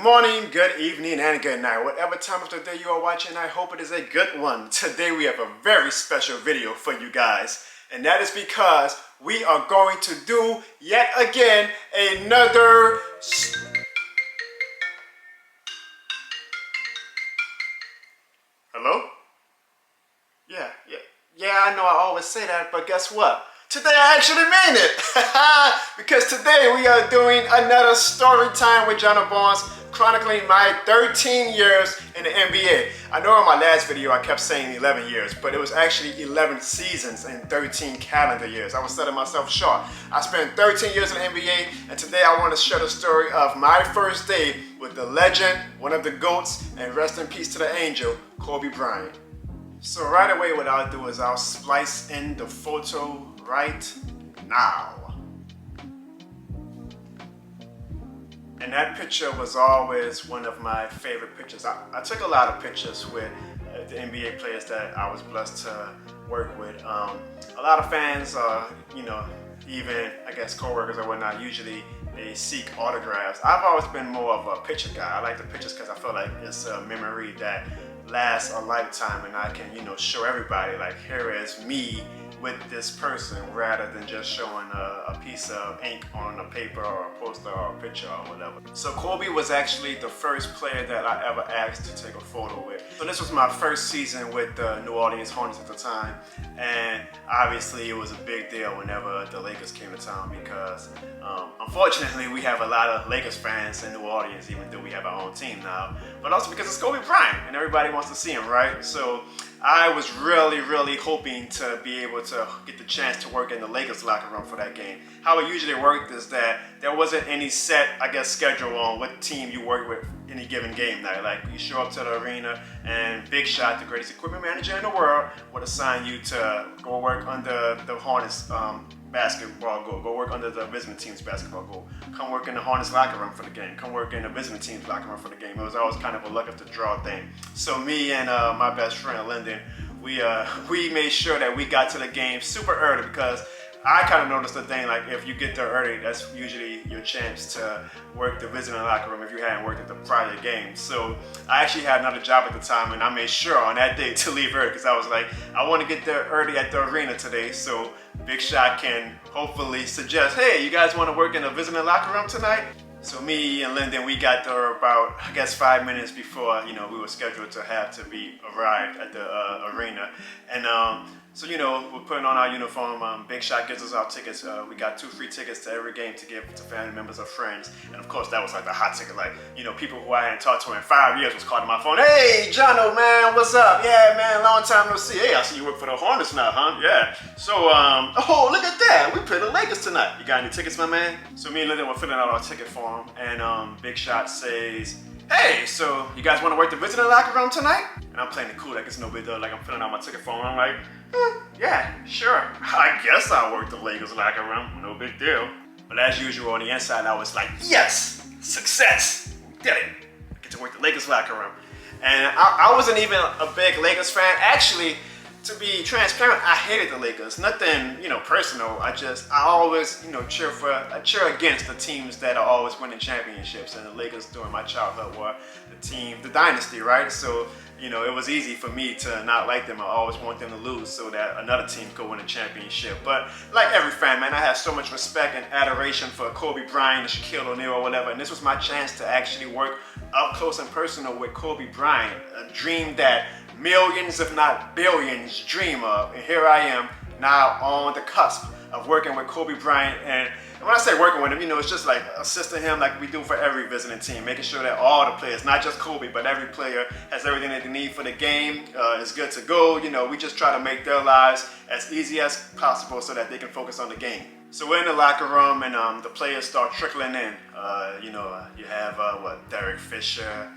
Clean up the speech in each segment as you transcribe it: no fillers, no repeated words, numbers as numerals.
morning, good evening, and good night. Whatever time of the day you are watching, I hope it is a good one. Today we have a very special video for you guys. And that is because we are going to do, yet again, another... Hello? Yeah, I know I always say that, but guess what? Today I actually mean it! Because today we are doing another story time with Jono chronicling my 13 years in the NBA. I know in my last video I kept saying 11 years, but it was actually 11 seasons and 13 calendar years. I was selling myself short. I spent 13 years in the NBA, and today I want to share the story of my first day with the legend, one of the GOATs, and rest in peace to the angel, Kobe Bryant. So right away what I'll do is I'll splice in the photo right now. And that picture was always one of my favorite pictures. I took a lot of pictures with the NBA players that I was blessed to work with. A lot of fans, even I guess co-workers or whatnot, usually they seek autographs. I've always been more of a picture guy. I like the pictures because I feel like it's a memory that lasts a lifetime, and I can, show everybody like, here is me with this person, rather than just showing a piece of ink on a paper or a poster or a picture or whatever. So Kobe was actually the first player that I ever asked to take a photo with. So this was my first season with the New Orleans Hornets at the time, and obviously it was a big deal whenever the Lakers came to town because unfortunately we have a lot of Lakers fans in New Orleans, even though we have our own team now, but also because it's Kobe Bryant and everybody wants to see him, right? So I was really hoping to be able to get the chance to work in the Lakers locker room for that game. How it usually worked is that there wasn't any set, schedule on what team you work with any given game night. Like, you show up to the arena and Big Shot, the greatest equipment manager in the world, would assign you to go work under the Hornets basketball goal, go work under the visiting team's basketball goal, come work in the Hornets locker room for the game, come work in the visiting team's locker room for the game. It was always kind of a luck of the draw thing. So me and my best friend Lyndon, we made sure that we got to the game super early, because I kind of noticed the thing, like, if you get there early, that's usually your chance to work the visiting locker room if you hadn't worked at the prior game. So I actually had another job at the time, and I made sure on that day to leave early, because I was like, I want to get there early at the arena today, so Big Shot can hopefully suggest, hey, you guys want to work in the visiting locker room tonight? So me and Lyndon, we got there about, 5 minutes before, we were scheduled to have to be arrived at the arena. And so, we're putting on our uniform. Big Shot gives us our tickets. We got 2 free tickets to every game to give to family members or friends. And of course, that was like the hot ticket. Like, people who I hadn't talked to in 5 years was calling my phone. Hey, Jono, man, what's up? Yeah, man, long time no see. Hey, I see you work for the Hornets now, huh? Yeah. So, oh, look at that. We play the Lakers tonight. You got any tickets, my man? So me and Lyndon were filling out our ticket form. And Big Shot says, hey, so you guys want to work the visiting locker room tonight? And I'm playing it cool, like it's no big deal, like I'm filling out my ticket form. I'm like, yeah, sure. I guess I'll work the Lakers locker room, no big deal. But as usual, on the inside, I was like, yes, success, we did it. I get to work the Lakers locker room. And I wasn't even a big Lakers fan. Actually, to be transparent, I hated the Lakers. Nothing, personal. I always, cheer against the teams that are always winning championships. And the Lakers during my childhood were the dynasty, right? So, it was easy for me to not like them. I always want them to lose so that another team could win a championship. But like every fan, man, I have so much respect and adoration for Kobe Bryant and Shaquille O'Neal or whatever. And this was my chance to actually work up close and personal with Kobe Bryant, a dream that millions, if not billions, dream of. And here I am now on the cusp of working with Kobe Bryant. And when I say working with him, it's just like assisting him like we do for every visiting team, making sure that all the players, not just Kobe, but every player has everything that they need for the game, is good to go. We just try to make their lives as easy as possible so that they can focus on the game. So we're in the locker room, and the players start trickling in. You have Derek Fisher,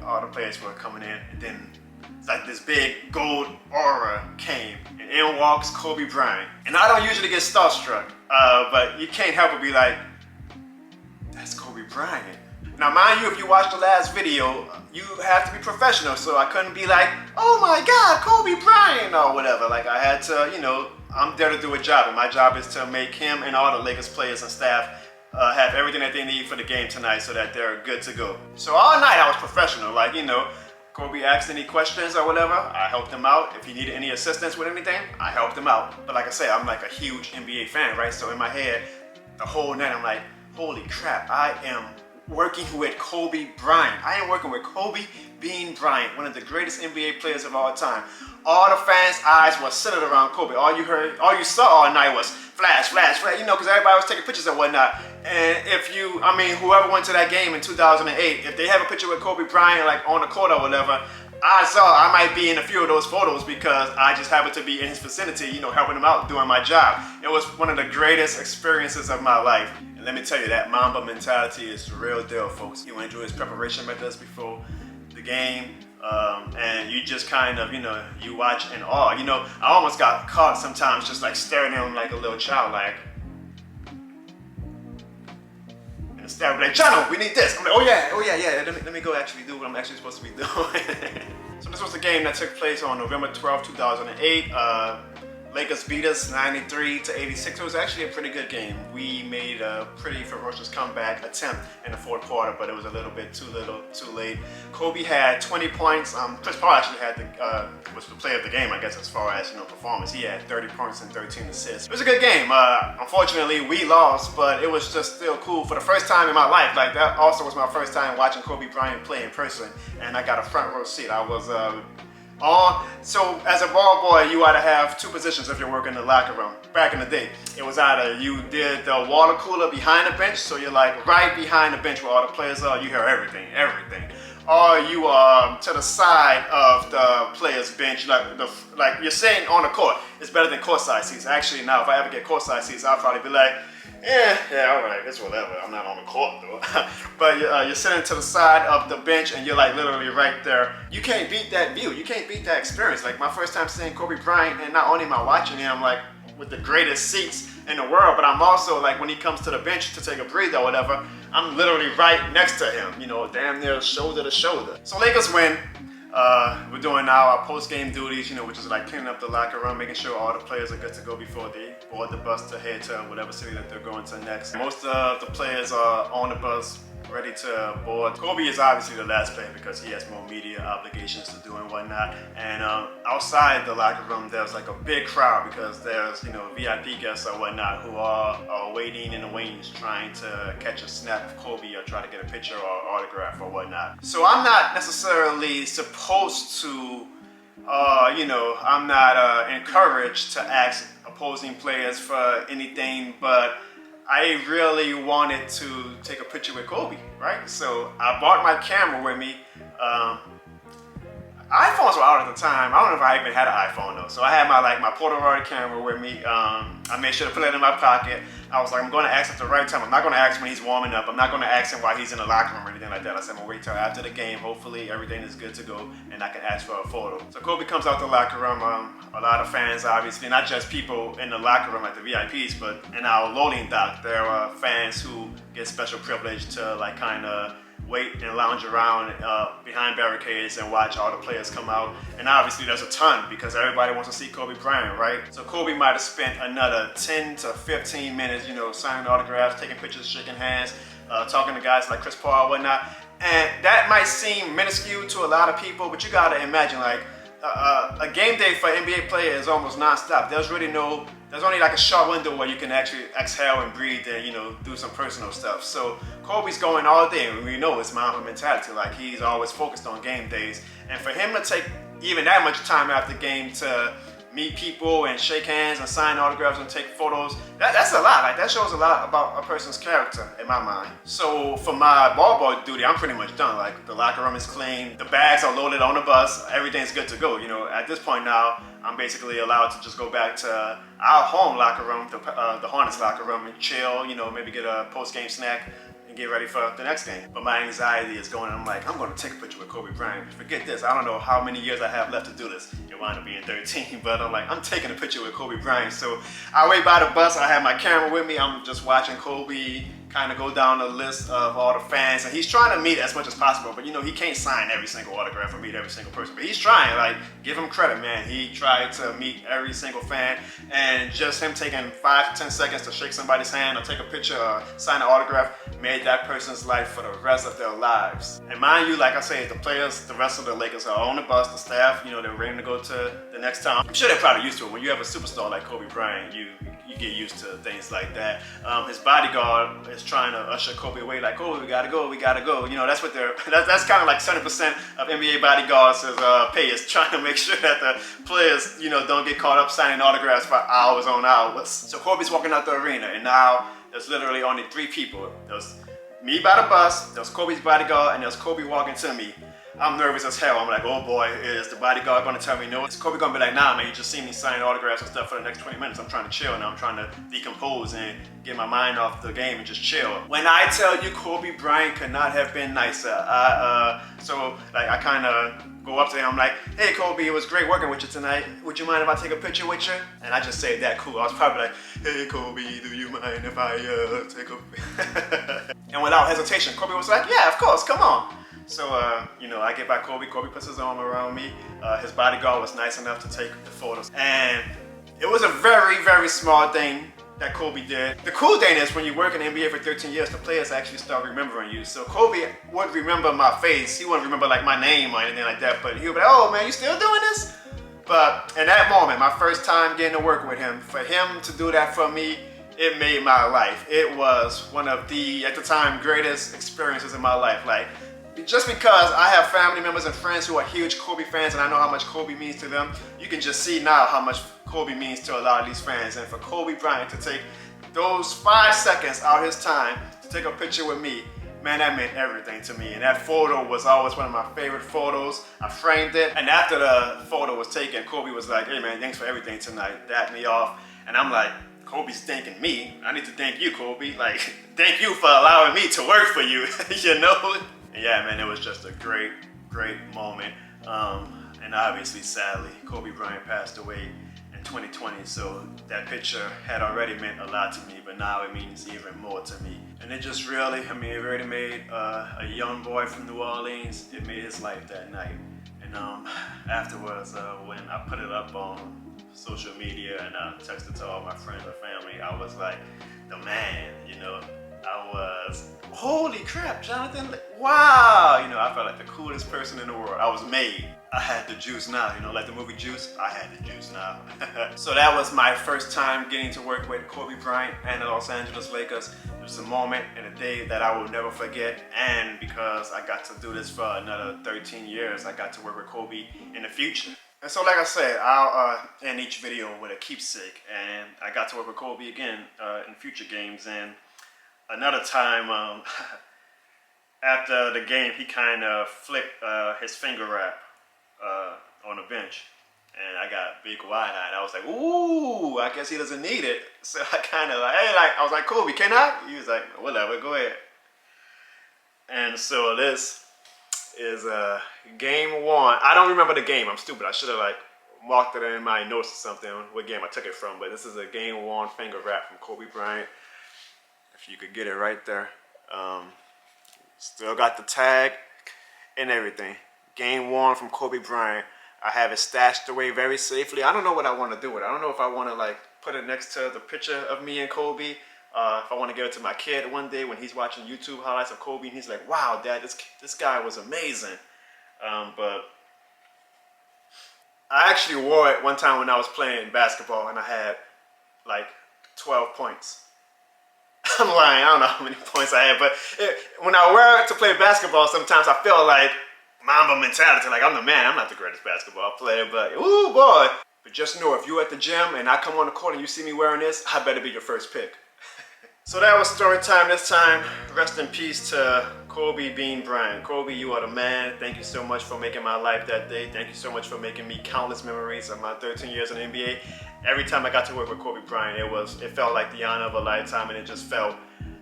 all the players were coming in, and then it's like this big gold aura came, and in walks Kobe Bryant. And I don't usually get starstruck, but you can't help but be like, that's Kobe Bryant. Now mind you, if you watch the last video, you have to be professional, so I couldn't be like, oh my God, Kobe Bryant, or whatever. Like, I had to, I'm there to do a job, and my job is to make him and all the Lakers players and staff have everything that they need for the game tonight so that they're good to go. So all night I was professional, like, you know, Kobe asked any questions or whatever, I helped him out. If he needed any assistance with anything, I helped him out. But like I said, I'm like a huge NBA fan, right? So in my head, the whole night I'm like, holy crap, I am working with Kobe Bryant. I am working with Kobe Bean Bryant, one of the greatest NBA players of all time. All the fans' eyes were centered around Kobe. All you saw all night was flash, flash, flash, you know, because everybody was taking pictures and whatnot. And if you, I mean, whoever went to that game in 2008, if they have a picture with Kobe Bryant, like on the court or whatever, I might be in a few of those photos because I just happened to be in his vicinity, you know, helping him out, doing my job. It was one of the greatest experiences of my life. And let me tell you, that Mamba mentality is the real deal, folks. He went through his preparation methods before the game, and you just kind of, you know, you watch in awe. You know, I almost got caught sometimes just like staring at him like a little child, like, and staring like, Jono, we need this. I'm like, oh yeah, let me go actually do what I'm actually supposed to be doing. So this was the game that took place on November 12, 2008. Lakers beat us 93-86. It was actually a pretty good game. We made a pretty ferocious comeback attempt in the fourth quarter, but it was a little bit too late. Kobe had 20 points. Chris Paul actually had was the player of the game, I guess, as far as, you know, performance. He had 30 points and 13 assists. It was a good game. Unfortunately, we lost, but it was just still cool for the first time in my life. Like, that also was my first time watching Kobe Bryant play in person, and I got a front row seat. I was so as a ball boy, you ought to have two positions if you're working in the locker room. Back in the day, it was either you did the water cooler behind the bench, so you're like right behind the bench where all the players are, you hear everything. Or you are to the side of the players' bench, like you're sitting on the court. It's better than courtside seats. Actually, now if I ever get courtside seats, I'll probably be like, yeah, all right, it's whatever. I'm not on the court though. But you're sitting to the side of the bench and you're like literally right there. You can't beat that view. You can't beat that experience. Like my first time seeing Kobe Bryant, and not only am I watching him like with the greatest seats in the world, but I'm also like when he comes to the bench to take a breather or whatever, I'm literally right next to him, you know, damn near shoulder to shoulder. So Lakers win. We're doing now our post-game duties, you know, which is like cleaning up the locker room, making sure all the players are good to go before they board the bus to head to whatever city that they're going to next. Most of the players are on the bus, ready to board. Kobe is obviously the last player because he has more media obligations to do and whatnot. And outside the locker room, there's like a big crowd because there's, you know, VIP guests or whatnot who are waiting in the wings trying to catch a snap of Kobe or try to get a picture or autograph or whatnot. So I'm not necessarily supposed to, you know, I'm not encouraged to ask opposing players for anything, but I really wanted to take a picture with Kobe, right? So I brought my camera with me. iPhones were out at the time. I don't know if I even had an iPhone though. So I had my Polaroid camera with me. I made sure to put it in my pocket. I was like, I'm going to ask at the right time. I'm not going to ask when he's warming up. I'm not going to ask him while he's in the locker room or anything like that. I said, I'm going to wait till after the game. Hopefully everything is good to go and I can ask for a photo. So Kobe comes out the locker room. A lot of fans, obviously, not just people in the locker room like the VIPs, but in our loading dock, there are fans who get special privilege to like kind of wait and lounge around behind barricades and watch all the players come out. And obviously there's a ton because everybody wants to see Kobe Bryant, right? So Kobe might have spent another 10 to 15 minutes, you know, signing autographs, taking pictures, shaking hands, talking to guys like Chris Paul and whatnot. And that might seem minuscule to a lot of people, but you gotta imagine like a game day for an NBA player is almost non-stop. There's only like a short window where you can actually exhale and breathe and, you know, do some personal stuff. So Kobe's going all day, and we know it's Mamba mentality. Like he's always focused on game days, and for him to take even that much time after game to meet people and shake hands and sign autographs and take photos, that's a lot. Like that shows a lot about a person's character in my mind. So for my ball boy duty, I'm pretty much done. Like the locker room is clean, the bags are loaded on the bus, everything's good to go. You know, at this point now, I'm basically allowed to just go back to our home locker room, the Hornets locker room, and chill, you know, maybe get a post-game snack and get ready for the next game. But my anxiety is going, I'm like, I'm going to take a picture with Kobe Bryant. Forget this, I don't know how many years I have left to do this. It wound up being 13, but I'm like, I'm taking a picture with Kobe Bryant. So I wait by the bus, I have my camera with me, I'm just watching Kobe kind of go down the list of all the fans, and he's trying to meet as much as possible, but you know, he can't sign every single autograph or meet every single person, but he's trying. Like, give him credit, man. He tried to meet every single fan, and just him taking 5 to 10 seconds to shake somebody's hand or take a picture or sign an autograph made that person's life for the rest of their lives. And mind you, like I say, the players, the rest of the Lakers are on the bus, the staff, you know, they're ready to go to the next town. I'm sure they're probably used to it. When you have a superstar like Kobe Bryant, you get used to things like that. His bodyguard is trying to usher Kobe away, like, oh, we gotta go, we gotta go. You know, that's what that's kind of like 70% of NBA bodyguards' pay, is trying to make sure that the players, you know, don't get caught up signing autographs for hours on hours. So Kobe's walking out the arena, and now there's literally only 3 people. There's me by the bus, there's Kobe's bodyguard, and there's Kobe walking to me. I'm nervous as hell. I'm like, oh boy, is the bodyguard gonna tell me no? Is Kobe gonna be like, nah, man, you just seen me sign autographs and stuff for the next 20 minutes. I'm trying to chill now. I'm trying to decompose and get my mind off the game and just chill. When I tell you, Kobe Bryant could not have been nicer. So I kind of go up to him, I'm like, hey Kobe, it was great working with you tonight. Would you mind if I take a picture with you? And I just say that cool. I was probably like, hey Kobe, do you mind if I take a And without hesitation, Kobe was like, yeah, of course, come on. So, you know, I get by Kobe. Kobe puts his arm around me. His bodyguard was nice enough to take the photos. And it was a very, very small thing that Kobe did. The cool thing is when you work in the NBA for 13 years, the players actually start remembering you. So Kobe would remember my face. He wouldn't remember like my name or anything like that, but he would be like, oh man, you still doing this? But in that moment, my first time getting to work with him, for him to do that for me, it made my life. It was one of the, at the time, greatest experiences in my life. Like, just because I have family members and friends who are huge Kobe fans and I know how much Kobe means to them, you can just see now how much Kobe means to a lot of these fans. And for Kobe Bryant to take those 5 seconds out of his time to take a picture with me, man, that meant everything to me. And that photo was always one of my favorite photos. I framed it, and after the photo was taken, Kobe was like, hey man, thanks for everything tonight. Dapped me off, and I'm like, Kobe's thanking me. I need to thank you, Kobe. Like, thank you for allowing me to work for you, you know? Yeah, man, it was just a great, great moment. And obviously, sadly, Kobe Bryant passed away in 2020, so that picture had already meant a lot to me, but now it means even more to me. And it just really, I mean, it really made a young boy from New Orleans, it made his life that night. And afterwards, when I put it up on social media and I texted to all my friends and family, I was like, the man, you know. I was, holy crap, Jonathan, wow, you know, I felt like the coolest person in the world. I was made. I had the juice now, you know, like the movie Juice, I had the juice now. So that was my first time getting to work with Kobe Bryant and the Los Angeles Lakers. It was a moment and a day that I will never forget, and because I got to do this for another 13 years, I got to work with Kobe in the future. And so like I said, I'll end each video with a keepsake, and I got to work with Kobe again in future games. And another time, after the game, he kind of flicked his finger wrap on the bench, and I got big wide-eyed. I was like, ooh, I guess he doesn't need it. So I kind of like, hey, I was like, Kobe, can I? He was like, whatever, go ahead. And so this is game 1. I don't remember the game. I'm stupid. I should have like marked it in my notes or something, what game I took it from. But this is a game 1 finger wrap from Kobe Bryant. If you could get it right there. Still got the tag and everything. Game 1 from Kobe Bryant. I have it stashed away very safely. I don't know what I want to do with it. I don't know if I want to like put it next to the picture of me and Kobe. If I want to give it to my kid one day when he's watching YouTube highlights of Kobe and he's like, wow, Dad, this guy was amazing. But I actually wore it one time when I was playing basketball and I had like 12 points. I'm lying, I don't know how many points I had, but when I wear it to play basketball, sometimes I feel like mamba mentality, like I'm the man, I'm not the greatest basketball player, but ooh boy. But just know, if you're at the gym and I come on the court and you see me wearing this, I better be your first pick. So that was story time this time. Rest in peace to Kobe Bean Bryant. Kobe, you are the man. Thank you so much for making my life that day. Thank you so much for making me countless memories of my 13 years in the NBA. Every time I got to work with Kobe Bryant, it felt like the honor of a lifetime, and it just felt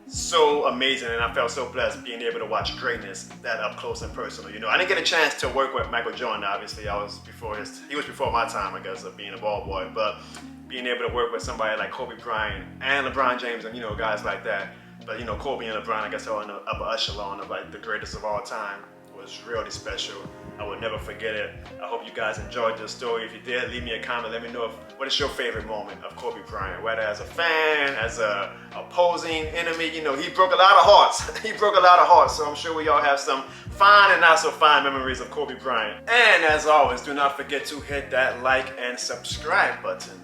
so amazing, and I felt so blessed being able to watch greatness that up close and personal. You know, I didn't get a chance to work with Michael Jordan, obviously. He was before my time, I guess, of being a ball boy, but being able to work with somebody like Kobe Bryant and LeBron James and, you know, guys like that, But you know, Kobe and LeBron, I guess, are in the upper echelon of like the greatest of all time. It was really special. I will never forget it. I hope you guys enjoyed this story. If you did, leave me a comment. Let me know what is your favorite moment of Kobe Bryant, whether as a fan, as a opposing enemy. You know, he broke a lot of hearts. He broke a lot of hearts. So I'm sure we all have some fine and not so fine memories of Kobe Bryant. And as always, do not forget to hit that like and subscribe button.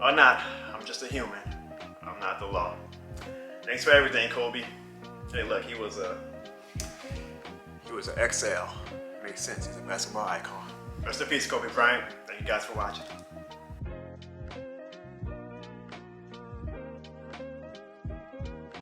Or not, I'm just a human. I'm not the law. Thanks for everything, Kobe. Hey, look, he was an XL. Makes sense. He's a basketball icon. Rest in peace, Kobe Bryant. Thank you guys for watching.